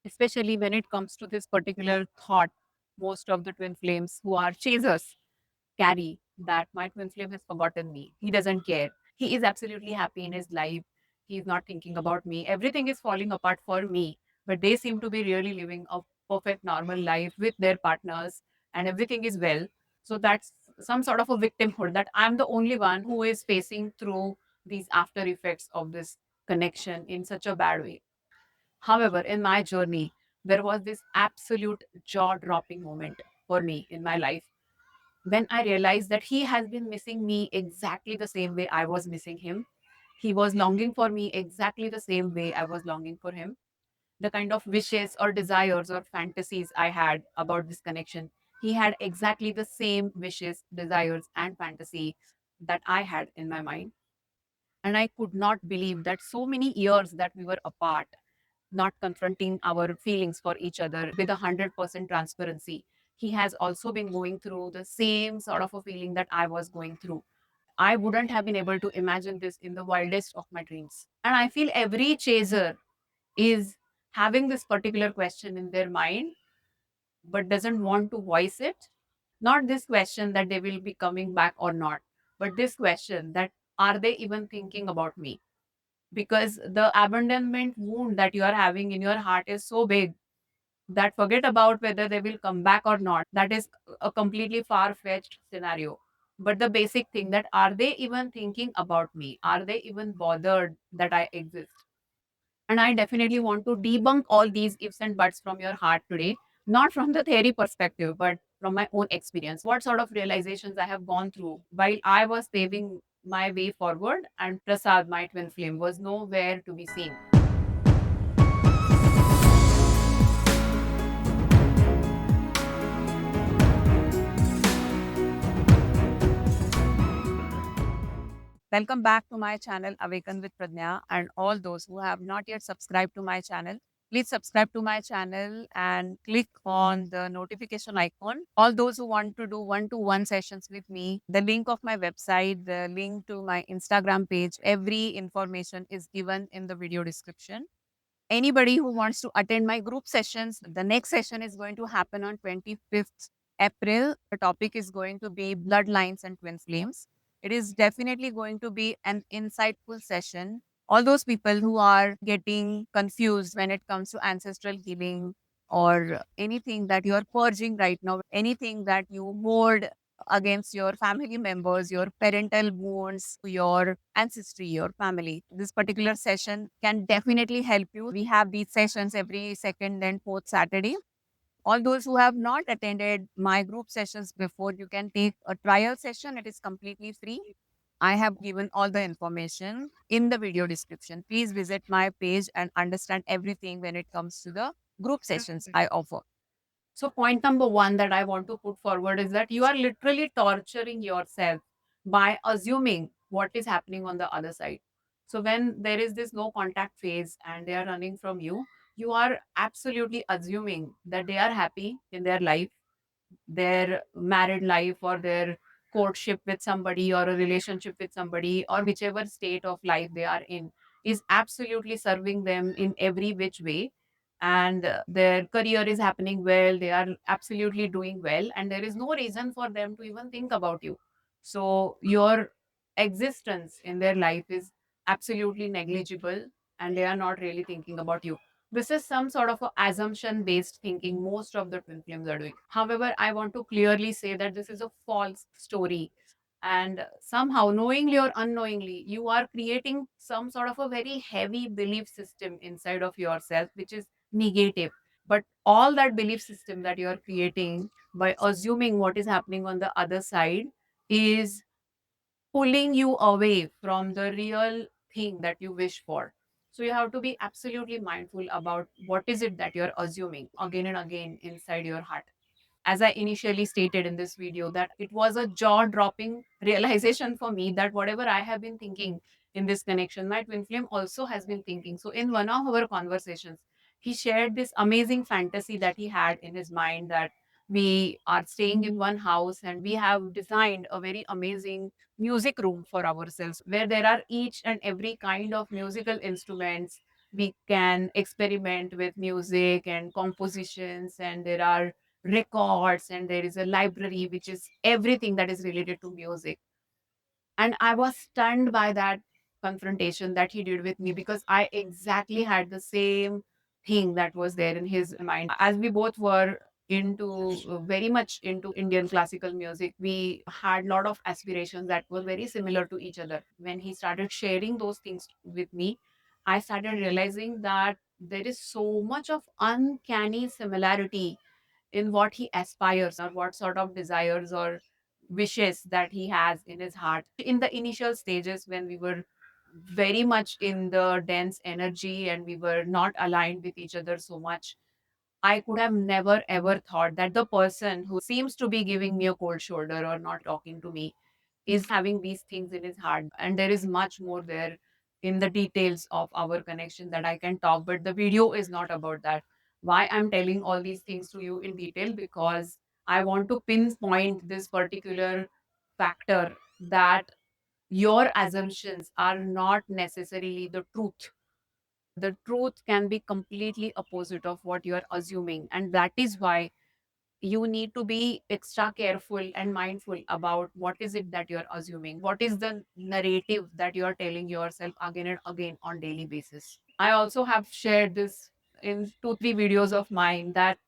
especially when it comes to this particular thought. Most of the twin flames who are chasers carry that my twin flame has forgotten me. He doesn't care. He is absolutely happy in his life. He's not thinking about me. Everything is falling apart for me. But they seem to be really living a perfect normal life with their partners and everything is well. So that's some sort of a victimhood that I'm the only one who is facing through these after effects of this connection in such a bad way. However, in my journey, there was this absolute jaw dropping moment for me in my life when I realized that he has been missing me exactly the same way I was missing him. He was longing for me exactly the same way I was longing for him. The kind of wishes or desires or fantasies I had about this connection, he had exactly the same wishes, desires, and fantasy that I had in my mind. And I could not believe that so many years that we were apart, not confronting our feelings for each other with 100% transparency, he has also been going through the same sort of a feeling that I was going through. I wouldn't have been able to imagine this in the wildest of my dreams. And I feel every chaser is having this particular question in their mind but doesn't want to voice it. Not this question that they will be coming back or not, but this question that are they even thinking about me? Because the abandonment wound that you are having in your heart is so big that forget about whether they will come back or not. That is a completely far fetched scenario. But the basic thing that are they even thinking about me? Are they even bothered that I exist? And I definitely want to debunk all these ifs and buts from your heart today, not from the theory perspective, but from my own experience. What sort of realizations I have gone through while I was paving my way forward, and Prasad, my twin flame, was nowhere to be seen. Welcome back to my channel Awaken with Pradnyaa, and all those who have not yet subscribed to my channel, please subscribe to my channel and click on the notification icon. All those who want to do one-to-one sessions with me, the link of my website, the link to my Instagram page, every information is given in the video description. Anybody who wants to attend my group sessions, the next session is going to happen on 25th April. The topic is going to be Bloodlines and Twin Flames. It is definitely going to be an insightful session. All those people who are getting confused when it comes to ancestral healing or anything that you are purging right now, anything that you hold against your family members, your parental wounds, your ancestry, your family. This particular session can definitely help you. We have these sessions every second and fourth Saturday. All those who have not attended my group sessions before, you can take a trial session. It is completely free. I have given all the information in the video description. Please visit my page and understand everything when it comes to the group sessions I offer. So, point number one that I want to put forward is that you are literally torturing yourself by assuming what is happening on the other side. So, when there is this no contact phase and they are running from you are absolutely assuming that they are happy in their life, their married life, or their courtship with somebody, or a relationship with somebody, or whichever state of life they are in, is absolutely serving them in every which way. And their career is happening well, they are absolutely doing well, and there is no reason for them to even think about you. So your existence in their life is absolutely negligible, and they are not really thinking about you. This is some sort of a assumption based thinking most of the twin flames are doing. However, I want to clearly say that this is a false story. And somehow, knowingly or unknowingly, you are creating some sort of a very heavy belief system inside of yourself, which is negative. But all that belief system that you are creating by assuming what is happening on the other side is pulling you away from the real thing that you wish for. So you have to be absolutely mindful about what is it that you're assuming again and again inside your heart. As I initially stated in this video, that it was a jaw dropping realization for me that whatever I have been thinking in this connection, my twin flame also has been thinking. So, in one of our conversations, he shared this amazing fantasy that he had in his mind that we are staying in one house and we have designed a very amazing music room for ourselves where there are each and every kind of musical instruments, We can experiment with music and compositions, and there are records, and there is a library which is everything that is related to music. And I was stunned by that confrontation that he did with me, because I exactly had the same thing that was there in his mind. As we both were into very much into Indian classical music, we had a lot of aspirations that were very similar to each other. When he started sharing those things with me, I started realizing that there is so much of uncanny similarity in what he aspires, or what sort of desires or wishes that he has in his heart. In the initial stages, when we were very much in the dense energy and we were not aligned with each other so much, I could have never ever thought that the person who seems to be giving me a cold shoulder or not talking to me is having these things in his heart. And there is much more there in the details of our connection that I can talk, but the video is not about that. Why I'm telling all these things to you in detail? Because I want to pinpoint this particular factor, that your assumptions are not necessarily the truth. The truth can be completely opposite of what you are assuming, and that is why you need to be extra careful and mindful about what is it that you're assuming, what is the narrative that you're telling yourself again and again on daily basis. I also have shared this in 2 3 videos of mine, that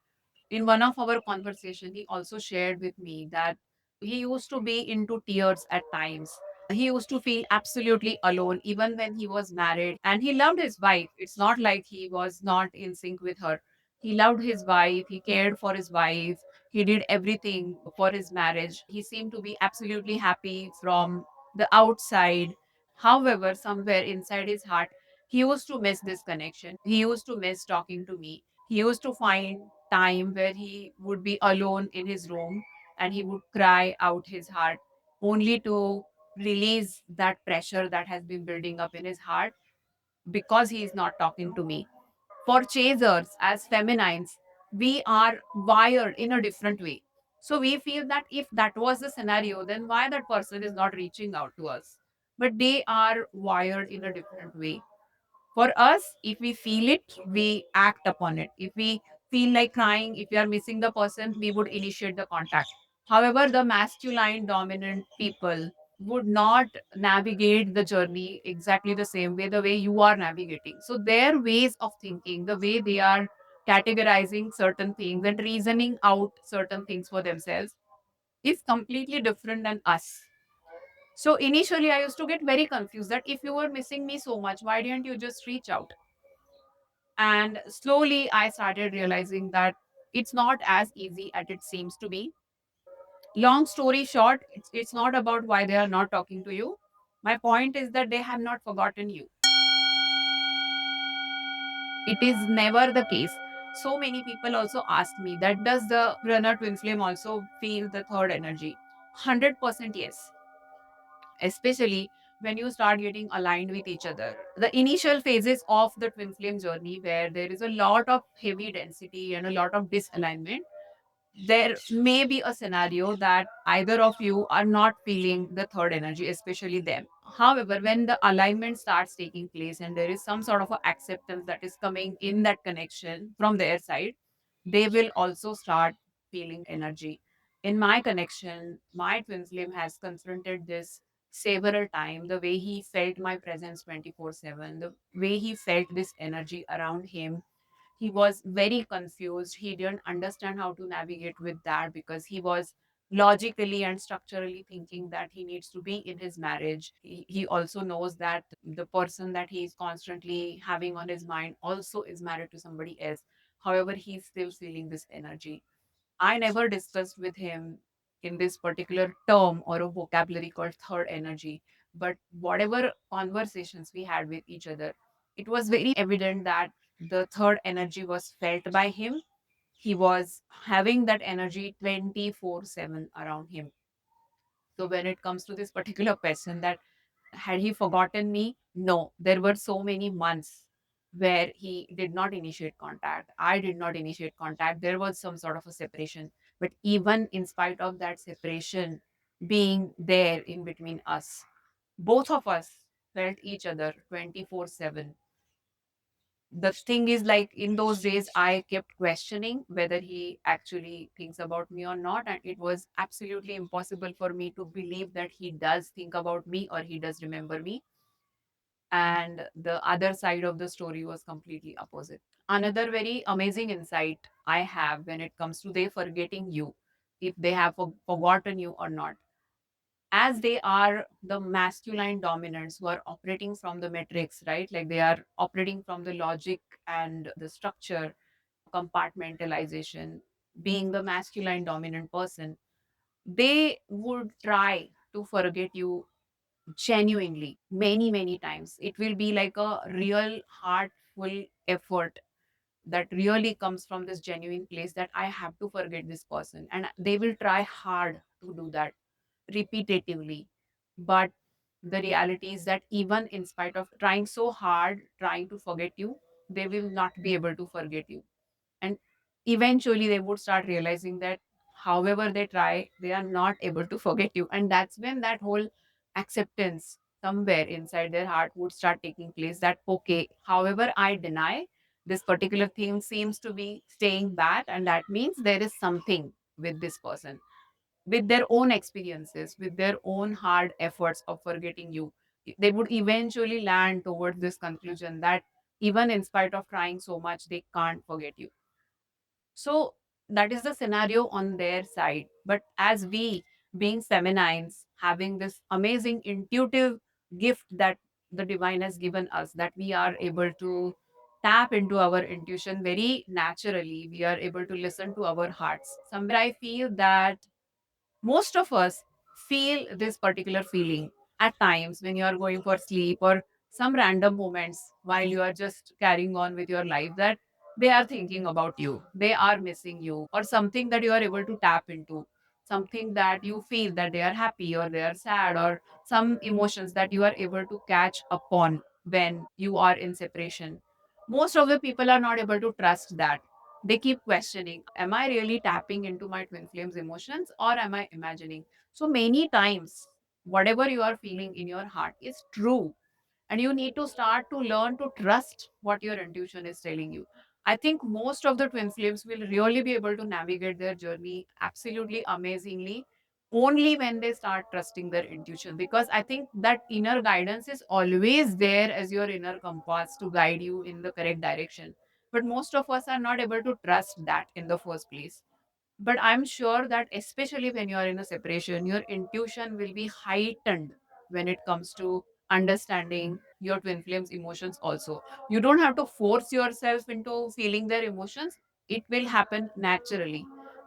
in one of our conversation he also shared with me that he used to be into tears at times. He used to feel absolutely alone even when he was married, and he loved his wife. It's not like he was not in sync with her. He loved his wife, he cared for his wife, he did everything for his marriage. He seemed to be absolutely happy from the outside. However, somewhere inside his heart, he used to miss this connection. He used to miss talking to me. He used to find time where he would be alone in his room and he would cry out his heart, only to release that pressure that has been building up in his heart, because he is not talking to me. For chasers, as feminines, we are wired in a different way. So we feel that if that was the scenario, then why that person is not reaching out to us? But they are wired in a different way. For us, if we feel it, we act upon it. If we feel like crying, if we are missing the person, we would initiate the contact. However, the masculine dominant people would not navigate the journey exactly the same way, the way you are navigating. So their ways of thinking, the way they are categorizing certain things and reasoning out certain things for themselves, is completely different than us. So initially I used to get very confused, that if you were missing me so much, why didn't you just reach out? And slowly I started realizing that it's not as easy as it seems to be. Long story short, it's not about why they are not talking to you. My point is that they have not forgotten you. It is never the case. So many people also ask me that, does the runner twin flame also feel the third energy? 100% yes. Especially when you start getting aligned with each other. The initial phases of the twin flame journey, where there is a lot of heavy density and a lot of disalignment, there may be a scenario that either of you are not feeling the third energy, especially them. However, when the alignment starts taking place and there is some sort of a acceptance that is coming in that connection from their side, they will also start feeling energy. In my connection, my twin flame has confronted this several times. The way he felt my presence 24/7, the way he felt this energy around him, he was very confused. He didn't understand how to navigate with that, because he was logically and structurally thinking that he needs to be in his marriage. He also knows that the person that he is constantly having on his mind also is married to somebody else. However, he's still feeling this energy. I never discussed with him in this particular term or a vocabulary called third energy. But whatever conversations we had with each other, it was very evident that the third energy was felt by him. He was having that energy 24/7 around him. So when it comes to this particular person, that had he forgotten me? No, there were so many months where he did not initiate contact. I did not initiate contact. There was some sort of a separation. But even in spite of that separation being there in between us, both of us felt each other 24/7. The thing is, like, in those days I kept questioning whether he actually thinks about me or not, and it was absolutely impossible for me to believe that he does think about me or he does remember me. And the other side of the story was completely opposite. Another very amazing insight I have when it comes to they forgetting you, if they have forgotten you or not, as they are the masculine dominants who are operating from the matrix, right? Like they are operating from the logic and the structure, compartmentalization, being the masculine dominant person, they would try to forget you genuinely many, many times. It will be like a real heartful effort that really comes from this genuine place that I have to forget this person. And they will try hard to do that repetitively. But the reality is that even in spite of trying so hard, trying to forget you, they will not be able to forget you. And eventually they would start realizing that however they try, they are not able to forget you. And that's when that whole acceptance somewhere inside their heart would start taking place, that okay, however I deny, this particular thing seems to be staying back, and that means there is something with this person, with their own experiences, with their own hard efforts of forgetting you. They would eventually land towards this conclusion that even in spite of trying so much, they can't forget you. So that is the scenario on their side. But as we, being feminines, having this amazing intuitive gift that the divine has given us, that we are able to tap into our intuition very naturally, we are able to listen to our hearts. Somewhere I feel that most of us feel this particular feeling at times when you are going for sleep, or some random moments while you are just carrying on with your life, that they are thinking about you, they are missing you, or something that you are able to tap into, something that you feel that they are happy or they are sad, or some emotions that you are able to catch upon when you are in separation. Most of the people are not able to trust that. They keep questioning, am I really tapping into my twin flames emotions, or am I imagining? So many times, whatever you are feeling in your heart is true, and you need to start to learn to trust what your intuition is telling you. I think most of the twin flames will really be able to navigate their journey absolutely amazingly only when they start trusting their intuition, because I think that inner guidance is always there as your inner compass to guide you in the correct direction. But most of us are not able to trust that in the first place. But I'm sure that especially when you are in a separation, your intuition will be heightened when it comes to understanding your twin flames emotions also. You don't have to force yourself into feeling their emotions, it will happen naturally.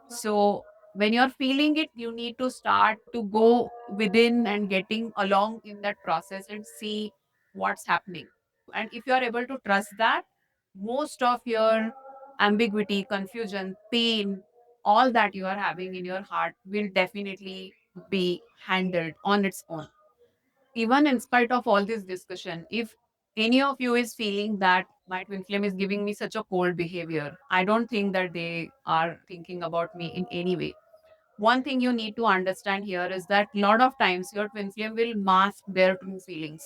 So when you're feeling it, you need to start to go within and getting along in that process and see what's happening. And if you are able to trust that, most of your ambiguity, confusion, pain, all that you are having in your heart will definitely be handled on its own. Even in spite of all this discussion, if any of you is feeling that my twin flame is giving me such a cold behavior, I don't think that they are thinking about me in any way. One thing you need to understand here is that a lot of times your twin flame will mask their true feelings.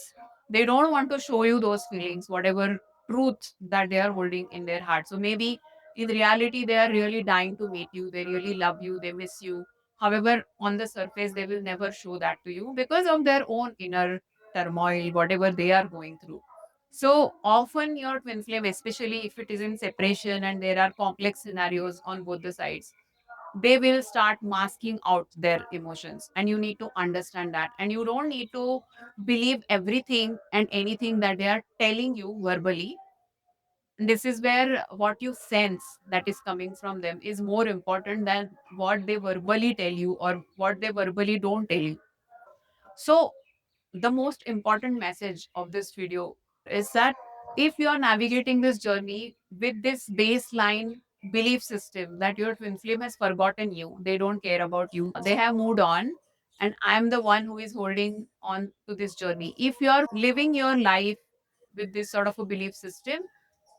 They don't want to show you those feelings, whatever truth that they are holding in their heart. So maybe in reality, they are really dying to meet you. They really love you. They miss you. However, on the surface, they will never show that to you because of their own inner turmoil, whatever they are going through. So often, your twin flame, especially if it is in separation and there are complex scenarios on both the sides, they will start masking out their emotions, and you need to understand that, and you don't need to believe everything and anything that they are telling you verbally. This is where what you sense that is coming from them is more important than what they verbally tell you or what they verbally don't tell you. So the most important message of this video is that if you are navigating this journey with this baseline belief system that your twin flame has forgotten you, they don't care about you, they have moved on, and I'm the one who is holding on to this journey. If you are living your life with this sort of a belief system,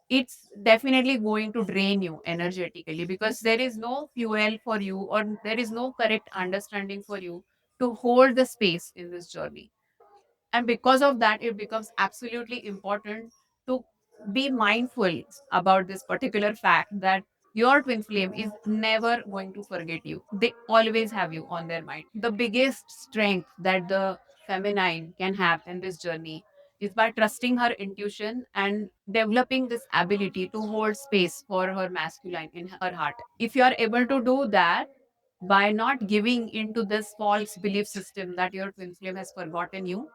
it's definitely going to drain you energetically, because there is no fuel for you, or there is no correct understanding for you to hold the space in this journey. And because of that, it becomes absolutely important to be mindful about this particular fact that your twin flame is never going to forget you. They always have you on their mind. The biggest strength that the feminine can have in this journey is by trusting her intuition and developing this ability to hold space for her masculine in her heart. If you are able to do that by not giving into this false belief system that your twin flame has forgotten you,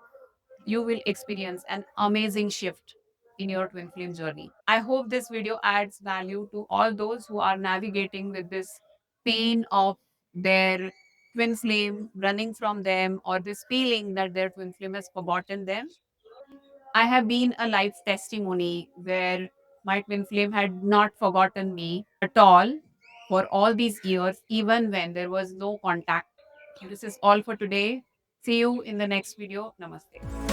you will experience an amazing shift in your twin flame journey. I hope this video adds value to all those who are navigating with this pain of their twin flame running from them, or this feeling that their twin flame has forgotten them. I have been a life testimony where my twin flame had not forgotten me at all for all these years, even when there was no contact. This is all for today. See you in the next video. Namaste.